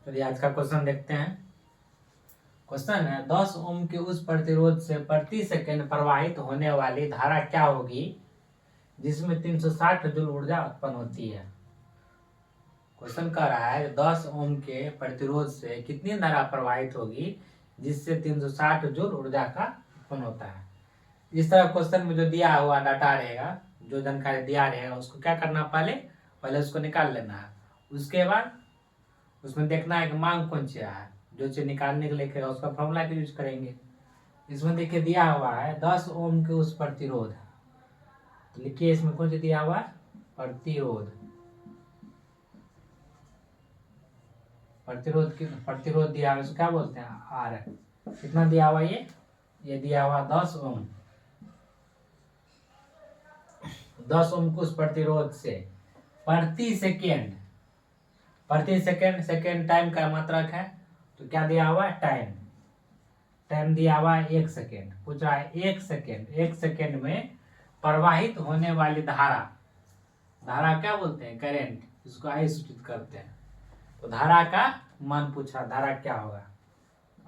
चलिए आज का क्वेश्चन देखते हैं। क्वेश्चन है 10 ओम के उस प्रतिरोध से प्रति सेकंड प्रवाहित होने वाली धारा क्या होगी जिसमें 360 जूल ऊर्जा उत्पन्न होती है। क्वेश्चन कह रहा है 10 ओम के प्रतिरोध से कितनी धारा प्रवाहित होगी जिससे 360 जूल ऊर्जा का उत्पन्न होता है। इस तरह क्वेश्चन में जो दिया हुआ डाटा रहेगा, जो जानकारी दिया रहेगा, उसको क्या करना, पहले उसको निकाल लेना है। उसके बाद उसमें देखना है कि मांग कौन सी है, जो चीज निकालने के लिए उसका फॉर्मूला का यूज करेंगे। इसमें देखिए दिया हुआ है 10 ओम के उस प्रतिरोध, तो लिखिए इसमें कौन सा दिया हुआ है, प्रतिरोध। प्रतिरोध दिया हुआ है, क्या बोलते हैं, आर। कितना दिया हुआ, ये दिया हुआ 10 ओम। 10 ओम के उस प्रतिरोध से प्रति सेकेंड टाइम का मात्रक है, तो क्या दिया हुआ है, टाइम दिया हुआ है 1 सेकेंड। पूछ रहा है 1 सेकेंड में प्रवाहित होने वाली धारा क्या बोलते हैं, करेंट, इसको आई सूचित करते हैं। तो धारा का मान पूछ रहा, धारा क्या होगा,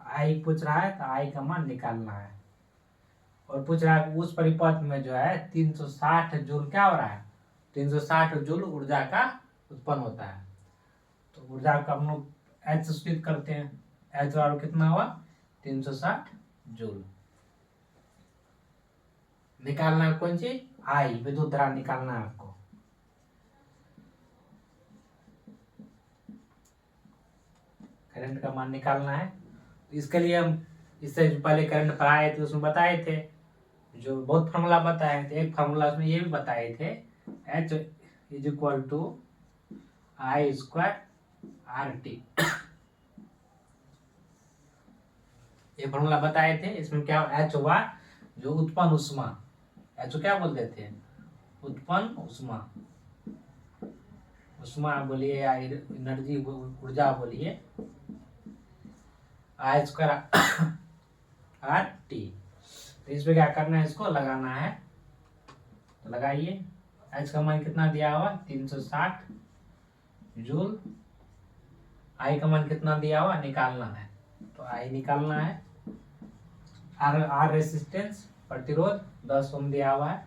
आई पूछ रहा है, तो आई का मान निकालना है। और पूछ रहा है उस परिपथ में जो है 360 जूल क्या हो रहा है, 360 जूल ऊर्जा का उत्पन्न होता है। तो ऊर्जा का हम लोग एच सूचित करते हैं, एच बराबर कितना हुआ, 360 जूल। निकालना है कौन सी, आई, विद्युत धारा निकालना है आपको। करंट का मान निकालना है। इसके लिए हम इससे पहले करंट पढ़ाए थे, उसमें बताए थे, जो बहुत फार्मूला बताए थे। एक फार्मूला उसमें ये भी बताए थे, H is equal to I square R T. ये फॉर्मूला बताए थे। इसमें क्या, एच हुआ जो उत्पन्न उष्मा, एच क्या बोलते थे, उत्पन्न उष्मा बोलिए या एनर्जी, ऊर्जा बोलिए, आई स्क्वायर आर टी। तो इसमें क्या करना है, इसको लगाना है, तो लगाइए। एच का मान कितना दिया हुआ, 360 जूल। आई का मान कितना दिया हुआ, निकालना है, तो आई निकालना है। आर रेसिस्टेंस, प्रतिरोध 10 ओम दिया हुआ है,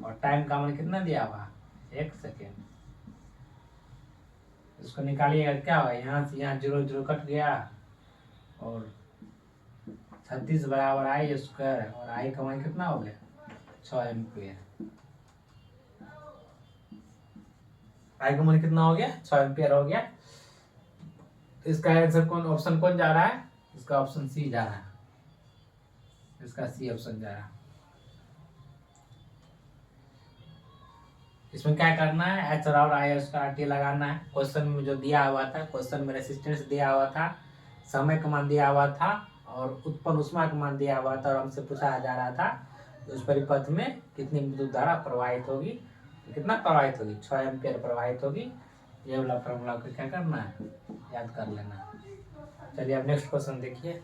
और टाइम का मान कितना दिया हुआ, 1 सेकेंड। इसको निकालिएगा, क्या होगा, यहाँ से यहाँ 0 0 कट गया, और 36 बराबर आई स्क्वायर, और आई का मान कितना हो गया, 6 एम्पियर। आई का मान कितना हो गया, 6 एम्पियर हो गया। इसका आंसर ऑप्शन कौन जा रहा है, इसका ऑप्शन सी जा रहा है, इसका सी ऑप्शन जा रहा है। इसमें क्या करना है, एच और आई स्क्वायर टी लगाना है। क्वेश्चन में जो दिया हुआ था, क्वेश्चन में रेसिस्टेंस दिया हुआ था, समय का मान दिया हुआ था, और उत्पन्न उष्मा का मान दिया हुआ था, और हमसे पूछा जा रहा था उस परिपथ में कितनी विद्युत धारा प्रवाहित होगी, तो कितना प्रवाहित होगी, 6 एम्पियर प्रवाहित होगी। ये वाला फॉर्मूला को क्या करना है, याद कर लेना है। चलिए अब नेक्स्ट क्वेश्चन देखिए।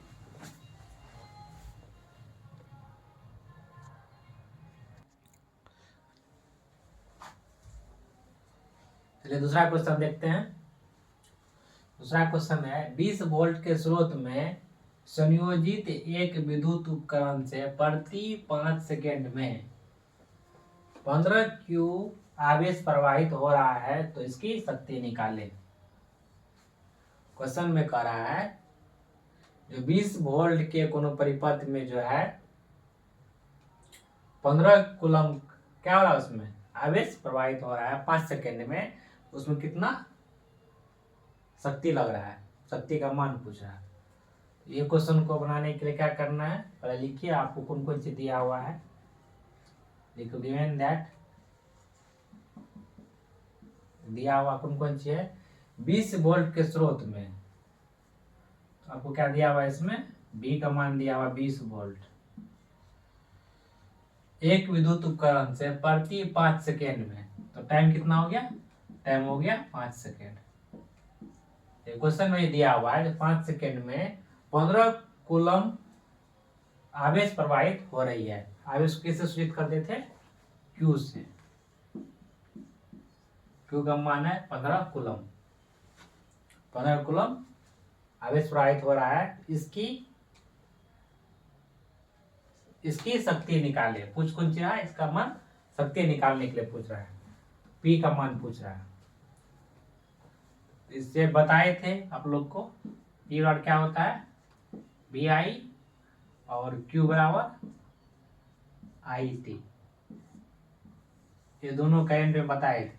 चलिए दूसरा क्वेश्चन देखते हैं। दूसरा क्वेश्चन है 20 वोल्ट के स्रोत में संयोजित एक विद्युत उपकरण से प्रति 5 सेकेंड में 15 क्यू आवेश प्रवाहित हो रहा है, तो इसकी शक्ति निकाले। क्वेश्चन में कह रहा है जो 20 वोल्ट के कोनो परिपथ में जो है 15 कूलम क्या हो रहा है, उसमें आवेश प्रवाहित हो रहा है 5 सेकेंड में, उसमें कितना शक्ति लग रहा है, शक्ति का मान पूछ रहा है। ये क्वेश्चन को बनाने के लिए क्या करना है, पहले लिखिए आपको कौन कौन सी दिया हुआ है, लिखो गिवन दैट, दिया हुआ कौन कौन सी है। 20 वोल्ट के स्रोत में आपको क्या दिया हुआ है, इसमें बी का मान दिया हुआ 20 वोल्ट, एक विद्युत उपकरण से प्रति 5 सेकेंड में, तो टाइम कितना हो गया, टाइम हो गया 5 सेकेंड। क्वेश्चन में दिया हुआ है 5 सेकेंड में 15 कूलम आवेश प्रवाहित हो रही है। आवेश किससे सूचित करते थे, क्यू से। क्यू का मान है 15 कूलम। 15 कूलम आवेश प्रवाहित हो रहा है। इसकी शक्ति निकालिए, पूछ कौन रहा है, इसका मान शक्ति निकालने के लिए पूछ रहा है, P का मान पूछ रहा है। इससे बताए थे आप लोग को P डॉट क्या होता है, VI और Q बराबर IT, ये दोनों करंट में बताए थे।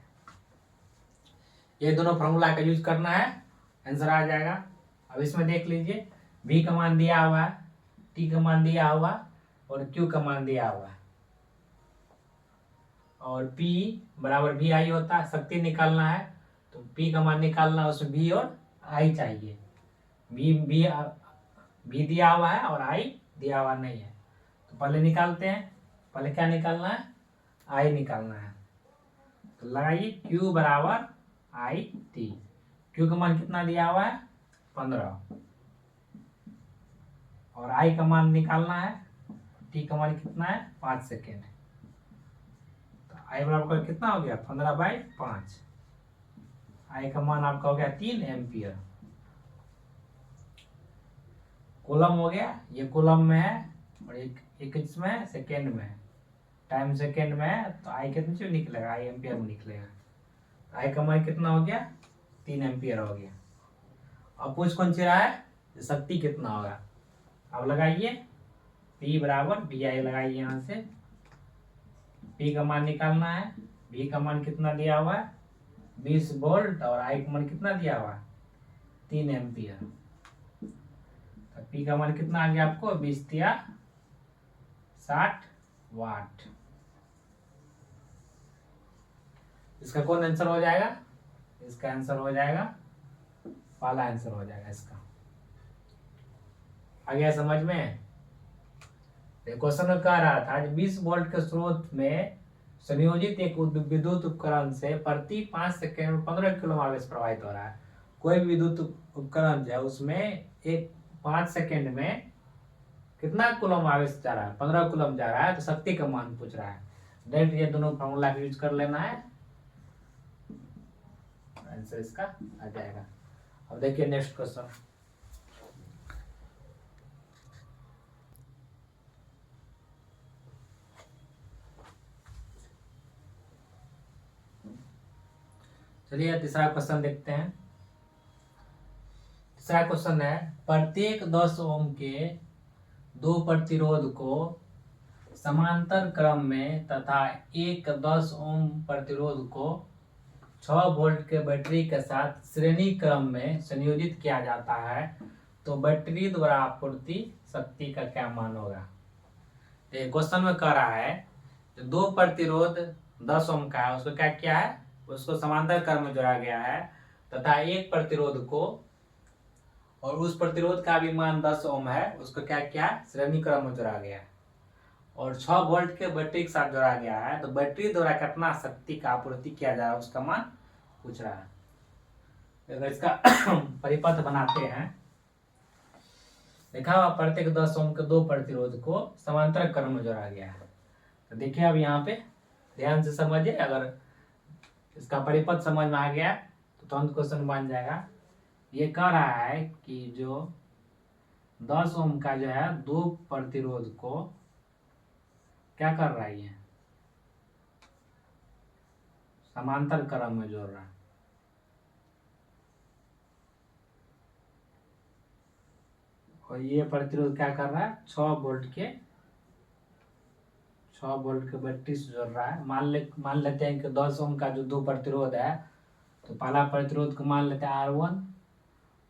ये दोनों फॉर्मूला का यूज करना है, आंसर आ जाएगा। अब इसमें देख लीजिए, V का मान दिया हुआ है, T का मान दिया हुआ और Q का मान दिया हुआ है, और P बराबर VI होता है। शक्ति निकालना है तो P का मान निकालना है, उसमें V और I चाहिए। V दिया हुआ है और I दिया हुआ नहीं है, तो पहले निकालते हैं। पहले क्या निकालना है, I निकालना है। तो लगाइए Q बराबर IT। Q का मान कितना दिया हुआ है, 15, और I का मान निकालना है, T का मान कितना है, 5 सेकेंड। तो I बराबर कितना हो गया, 15/5। I का मान आपका हो गया 3 एम्पियर। कूलम हो गया, ये कूलम में है और एक इसमें है, सेकेंड में है, टाइम सेकेंड में है, तो I कितने से निकलेगा, I एम्पियर में निकलेगा। I का मान कितना हो गया, 3 एम्पियर हो गया। अब पूछ कौन सी रहा है, शक्ति कितना होगा। अब लगाइए, P बराबर VI लगाइए, यहाँ से P का मान निकालना है। V का मान कितना दिया हुआ है, 20 वोल्ट, और I का मान कितना दिया हुआ है, 3 एम्पियर। तो P का मान कितना आ गया आपको, 20 या 60 वाट। इसका कौन आंसर हो जाएगा, इसका आंसर हो जाएगा, पहला आंसर हो जाएगा इसका। आ गया समझ में। क्वेश्चन में कह रहा था 20 वोल्ट के स्रोत में संयोजित एक विद्युत उपकरण से प्रति 5 सेकेंड में 15 किलो आवेश प्रवाहित हो रहा है। कोई भी विद्युत उपकरण जो है उसमें एक 5 सेकेंड में कितना कूलम आवेश जा रहा है, 15 कूलम जा रहा है, तो शक्ति का मान पूछ रहा है। डायरेक्ट ये दोनों फॉर्मूला यूज कर लेना है, आंसर इसका आ जाएगा। अब देखिए नेक्स्ट क्वेश्चन। चलिए तीसरा क्वेश्चन देखते हैं। तीसरा क्वेश्चन है, प्रत्येक 10 ओम के 2 प्रतिरोध को समांतर क्रम में तथा एक 10 ओम प्रतिरोध को 6 वोल्ट के बैटरी के साथ श्रेणी क्रम में संयोजित किया जाता है, तो बैटरी द्वारा आपूर्ति शक्ति का क्या मान होगा। क्वेश्चन में कह रहा है जो 2 प्रतिरोध 10 ओम का है उसको क्या किया है, उसको समांतर क्रम में जोड़ा गया है, तथा एक प्रतिरोध को, और उस प्रतिरोध का भी मान 10 ओम है, उसको क्या किया, श्रेणी क्रम में जोड़ा गया है, और 6 वोल्ट के बैटरी के साथ जोड़ा गया है, तो बैटरी द्वारा कितना शक्ति का आपूर्ति किया जा रहा है उसका मान पूछ रहा है। अगर इसका परिपथ बनाते हैं, देखा हुआ प्रत्येक 10 ओम के 2 प्रतिरोध को समांतर क्रम में जोड़ा गया है। तो देखिए अब यहाँ पे ध्यान से समझिए, अगर इसका परिपथ समझ में आ गया तो तुरंत क्वेश्चन बन जाएगा। ये कह रहा है कि जो 10 ओम का जो है 2 प्रतिरोध को क्या कर रहा है, ये समांतर क्रम में जोड़ रहा है। और ये प्रतिरोध क्या कर रहा है, 6 वोल्ट के बैटरी से जोड़ रहा है। मान लेते हैं कि 10 ओम का जो 2 प्रतिरोध है, तो पहला प्रतिरोध को मान लेते हैं R1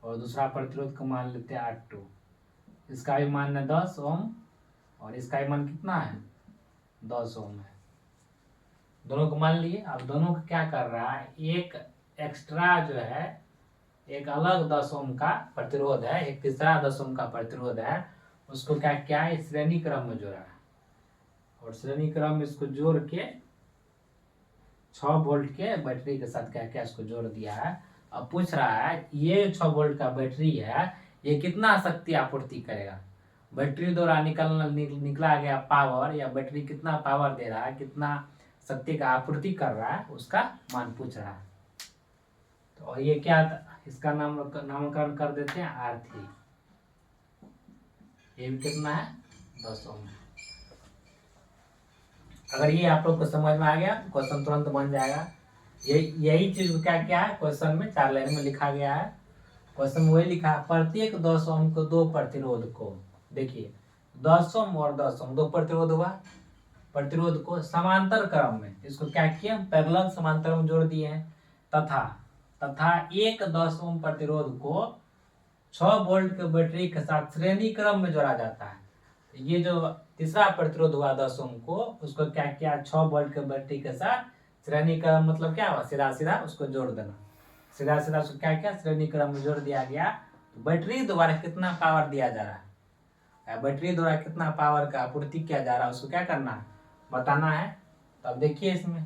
और दूसरा प्रतिरोध को मान लेते हैं R2। इसका भी मान है 10 ओम और इसका भी मान कितना है, 10 ओम है। दोनों को मान लिए। अब दोनों को क्या कर रहा है, एक एक्स्ट्रा जो है, एक अलग 10 ओम का प्रतिरोध है, एक तीसरा 10 ओम का प्रतिरोध है, उसको क्या किया है, श्रेणी क्रम में जोड़ा है, और श्रेणी क्रम में इसको जोड़ के 6 वोल्ट के बैटरी के साथ क्या क्या इसको जोड़ दिया है। अब पूछ रहा है ये 6 वोल्ट का बैटरी है, ये कितना शक्ति आपूर्ति करेगा। बैटरी द्वारा निकला गया पावर, या बैटरी कितना पावर दे रहा है, कितना शक्ति का आपूर्ति कर रहा है, उसका मान पूछ रहा है। तो ये क्या था, इसका नामकरण कर देते हैं R3। ये भी कितना है 10 ओम। अगर ये आप लोग को समझ में आ गया क्वेश्चन तुरंत बन जाएगा। यही चीज क्या क्या है क्वेश्चन में 4 लाइन में लिखा गया है। क्वेश्चन में वही लिखा है, प्रत्येक 10 ओम को 2 प्रतिरोध को, देखिए 10 ओम और 10 ओम 2 प्रतिरोध हुआ, प्रतिरोध को समांतर क्रम में, इसको क्या किया पैरेलल समांतर में जोड़ दिए हैं, तथा एक 10 ओम प्रतिरोध को 6 वोल्ट के बैटरी के साथ श्रेणी क्रम में जोड़ा जाता है। ये जो तीसरा प्रतिरोध हुआ 10 ओम को, उसको क्या किया 6 वोल्ट के बैटरी के साथ श्रेणी क्रम, मतलब क्या हुआ सीधा सीधा उसको जोड़ देना, सीधा सीधा उसको क्या किया श्रेणी क्रम में जोड़ दिया गया। तो बैटरी द्वारा कितना पावर दिया जा रहा है, बैटरी द्वारा कितना पावर का आपूर्ति किया जा रहा है, उसको क्या करना है बताना है। तो अब देखिए इसमें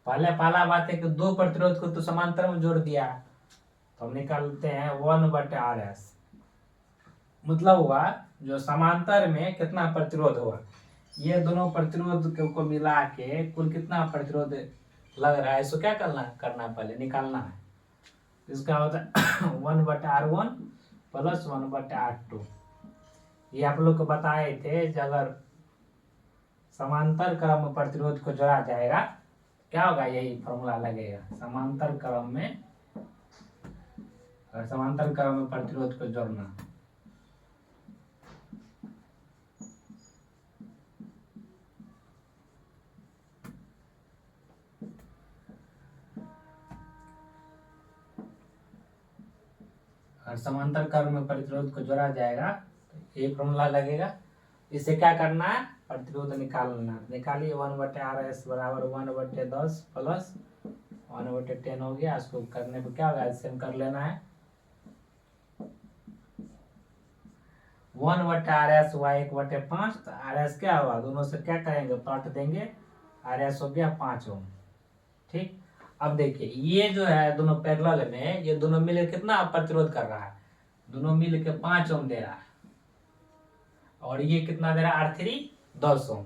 पहला बात है कि 2 प्रतिरोध को तो समांतर में जोड़ दिया, तो हम निकालते हैं 1/RS, मतलब हुआ जो समांतर में कितना प्रतिरोध हुआ, ये दोनों प्रतिरोध को मिला के कुल कितना प्रतिरोध लग रहा है, इसको क्या करना पहले निकालना है। इसका होता है 1/R1 प्लस 1/R2। ये आप लोग को बताए थे कि अगर समांतर क्रम में प्रतिरोध को जोड़ा जाएगा क्या होगा, यही फॉर्मूला लगेगा। समांतर क्रम में, और समांतर क्रम में प्रतिरोध को जोड़ना, और समांतर क्रम में प्रतिरोध को जोड़ा जाएगा तो ये फॉर्मूला लगेगा। इसे क्या करना है प्रतिरोध निकालना, निकालिए 1/RS बराबर 1/10 प्लस 1/10 हो गया। इसको करने पर क्या होगा, इससे कर लेना है 1/RS हुआ 1/5, तो RS क्या हुआ, दोनों से क्या करेंगे पार्ट देंगे, RS हो गया 5 ओम। ठीक, अब देखिए ये जो है दोनों पैरेलल में, ये दोनों मिलकर कितना प्रतिरोध कर रहा है, दोनों मिलकर 5 ओम दे रहा है, और ये कितना दे रहा है R3 10 ओम।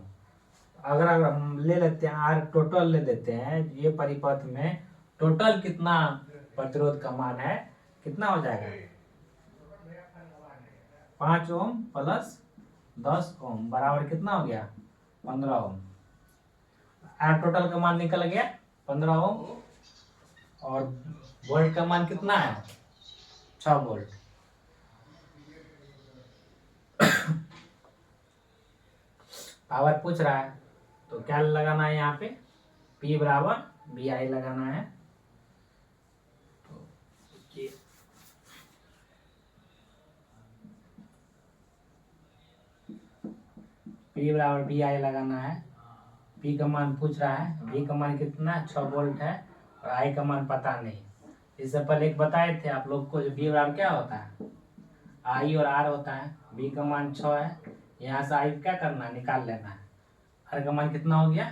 अगर हम ले लेते हैं R टोटल ले देते हैं, ये परिपथ में टोटल कितना प्रतिरोध का मान है, कितना हो जाएगा 5 ओम प्लस 10 ओम बराबर कितना हो गया 15 ओम। R टोटल का मान निकल गया 15 ओम, और वोल्ट का मान कितना है 6 वोल्ट। पावर पूछ रहा है तो क्या लगाना है यहाँ पे, P बराबर VI लगाना है। तो P बराबर VI लगाना है। P का मान पूछ रहा है, V का मान कितना 6 वोल्ट है, और I का मान पता नहीं। इससे पहले एक बताए थे आप लोग को, जो V बराबर क्या होता है I और R होता है। V का मान 6 है, यहाँ से I क्या करना है निकाल लेना है। R का मान कितना हो गया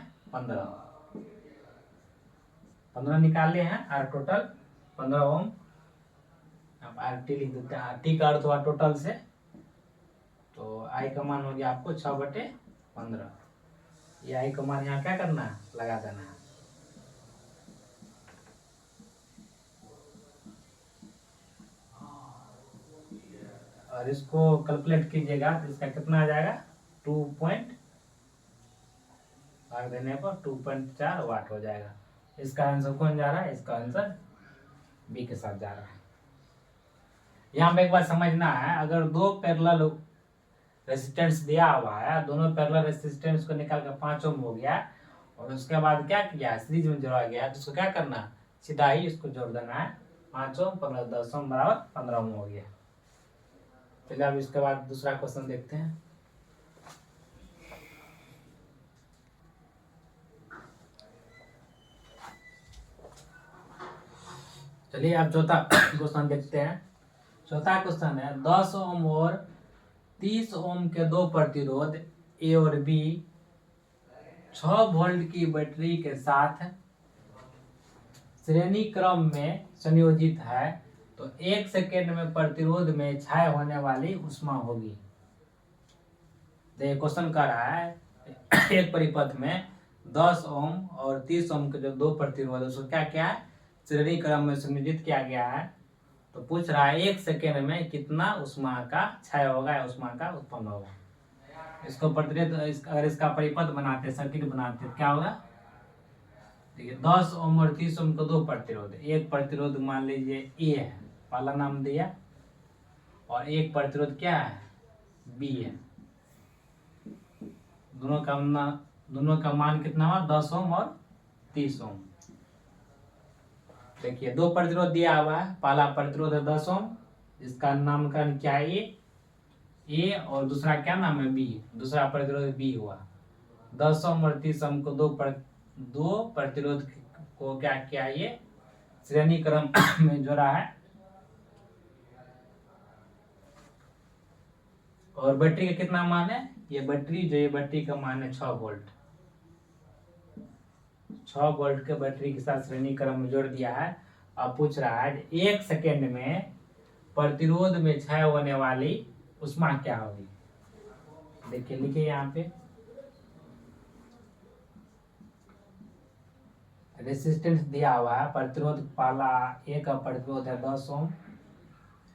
15 निकाले हैं, R टोटल 15 ओम। अब RT लिख देते हैं, RT का अर्थ हुआ टोटल से, तो I का मान हो गया आपको 6/15। ये I का मान यहाँ क्या करना है लगा देना है। और इसको कैलकुलेट कीजिएगा तो इसका कितना आ जाएगा 2.4 वाट हो जाएगा। इसका आंसर कौन जा रहा है, इसका आंसर बी के साथ जा रहा है। यहाँ पे एक बात समझना है, अगर 2 पैरेलल रेजिस्टेंस दिया हुआ है, दोनों पैरेलल रेजिस्टेंस को निकाल कर 5 ओम हो गया, और उसके बाद क्या किया सीरीज में जोड़ा गया, तो उसको क्या करना सीधा ही इसको जोड़ देना है 5 ओम प्लस 10 ओम बराबर 15 ओम हो गया। चलिए अब इसके बाद दूसरा क्वेश्चन देखते हैं। चलिए अब चौथा क्वेश्चन देखते हैं। चौथा क्वेश्चन है 10 ओम और 30 ओम के 2 प्रतिरोध ए और बी 6 वोल्ट की बैटरी के साथ श्रेणी क्रम में संयोजित है, तो 1 सेकेंड में प्रतिरोध में क्षय होने वाली ऊष्मा होगी। देखिए क्वेश्चन कर रहा है एक परिपथ में 10 ओम और 30 ओम के जो दो प्रतिरोध है उसको क्या क्या है, श्रेणी क्रम में संयोजित किया गया है। तो पूछ रहा है 1 सेकेंड में कितना उष्मा का क्षय होगा या उष्मा का उत्पन्न होगा। इसको प्रतिरोध अगर इसका परिपथ बनाते, सर्किट बनाते, क्या होगा, देखिए 10 ओम और 30 ओम को दो प्रतिरोध, एक प्रतिरोध मान लीजिए ए है, पहला नाम दिया, और एक प्रतिरोध क्या है, बी है। दोनों का मान कितना हुआ, 10 ओम और 30 ओम। देखिए दो प्रतिरोध दिया हुआ है, पहला प्रतिरोध है 10 ओम, इसका नामकरण क्या है, ए, और दूसरा क्या नाम है, बी, दूसरा प्रतिरोध बी हुआ। 10 ओम और 30 ओम को दो प्रतिरोध को क्या किया, ये श्रेणी क्रम में जोड़ा है। और बैटरी का कितना मान है, ये बैटरी का मान है 6 वोल्ट। 6 वोल्ट के बैटरी के साथ श्रेणी क्रम में जोड़ दिया है। अब पूछ रहा है 1 सेकेंड में प्रतिरोध में क्षय होने वाली उष्मा क्या होगी। देखिए लिखिए यहाँ पे, रेसिस्टेंस दिया हुआ है, प्रतिरोध पहला ए का प्रतिरोध है 10 ओम,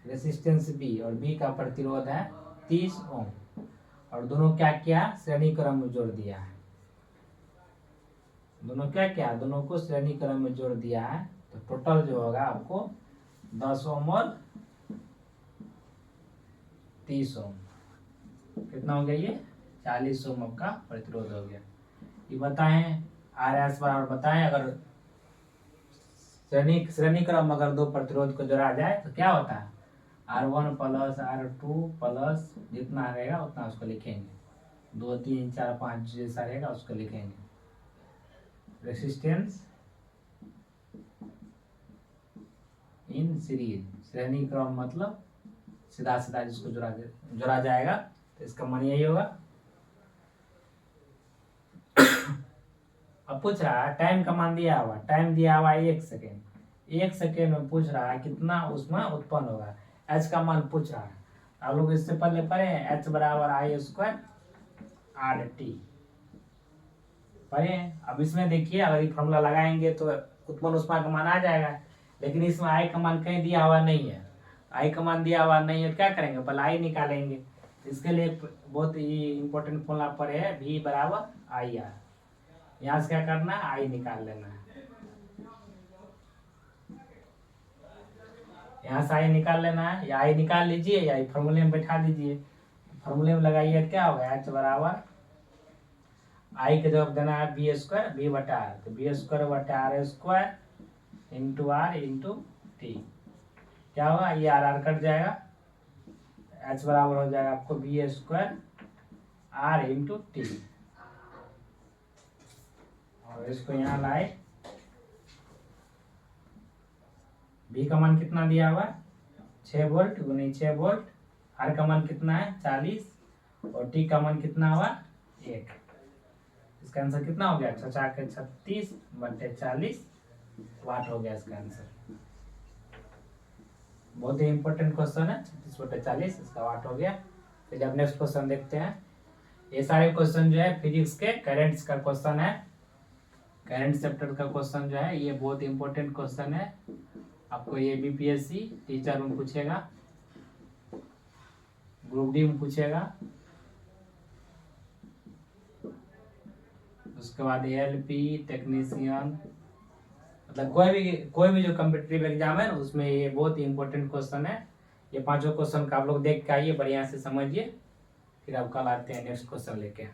रेसिस्टेंस बी, और बी का प्रतिरोध है 30 ओम, और दोनों क्या किया, श्रेणी क्रम में जोड़ दिया है। दोनों क्या किया, दोनों को श्रेणी क्रम में जोड़ दिया है। तो टोटल जो होगा आपको 10 ओम और 30 ओम, कितना हो गया, ये 40 ओम आपका प्रतिरोध हो गया। ये बताएं RS बराबर, बताएं अगर श्रेणी क्रम अगर दो प्रतिरोध को जोड़ा जाए तो क्या होता है, R1 प्लस R2 प्लस जितना रहेगा उतना उसको लिखेंगे, 2 3 4 5 जैसा रहेगा उसको लिखेंगे। रेसिस्टेंस इन सीरीज, श्रेणी क्रम मतलब सीधा सीधा जिसको जोड़ा जाएगा, तो इसका मान यही होगा। अब पूछ रहा है टाइम का मान दिया हुआ, टाइम दिया हुआ 1 सेकेंड। 1 सेकेंड में पूछ रहा है कितना उसमें उत्पन्न होगा, एच का मान पूछ रहा है। आप लोग इससे पहले पढ़े हैं, एच बराबर I² RT पढ़े। अब इसमें देखिए अगर ये फॉर्मूला लगाएंगे तो उत्पन्न उष्मा का मान आ जाएगा, लेकिन इसमें I का मान कहीं दिया हुआ नहीं है। I का मान दिया हुआ नहीं है तो क्या करेंगे, पहले I निकालेंगे। इसके लिए बहुत ही इंपॉर्टेंट फॉर्मूला पढ़े है, V बराबर IR। यहाँ से क्या करना है, I निकाल लेना है। यहाँ से I निकाल लेना है, या I निकाल लीजिए या फॉर्मूले में बैठा दीजिए। फॉर्मूले में लगाइए क्या होगा, H बराबर I के जवाब देना है B² B बटा R, तो B² बटा R² into R into T, क्या होगा, ये R कट जाएगा, H बराबर हो जाएगा आपको B² R इंटू T। और इसको यहाँ लाए, B का मान कितना दिया हुआ है, 6 वोल्ट गुनी 6 वोल्ट, R का मान कितना है 40, और T का मान कितना हुआ 1। इसका आंसर कितना हो गया, 36 बटे 40 वाट हो गया इसका आंसर। बहुत ही इंपॉर्टेंट क्वेश्चन है, 36 बटे 40 इसका वाट हो गया। चलिए अब नेक्स्ट क्वेश्चन देखते हैं। ये सारे क्वेश्चन जो है फिजिक्स के करंट्स का क्वेश्चन है, करंट चैप्टर का क्वेश्चन जो है ये बहुत इंपॉर्टेंट क्वेश्चन है। आपको ये BPSC टीचर में पूछेगा, ग्रुप डी में पूछेगा, उसके बाद ALP टेक्नीशियन, मतलब कोई भी जो कॉम्पिटिटिव एग्जाम है ना उसमें ये बहुत ही इंपॉर्टेंट क्वेश्चन है। ये 5 क्वेश्चन का आप लोग देख के आइए, बढ़िया से समझिए, फिर आप कल आते हैं नेक्स्ट क्वेश्चन लेके।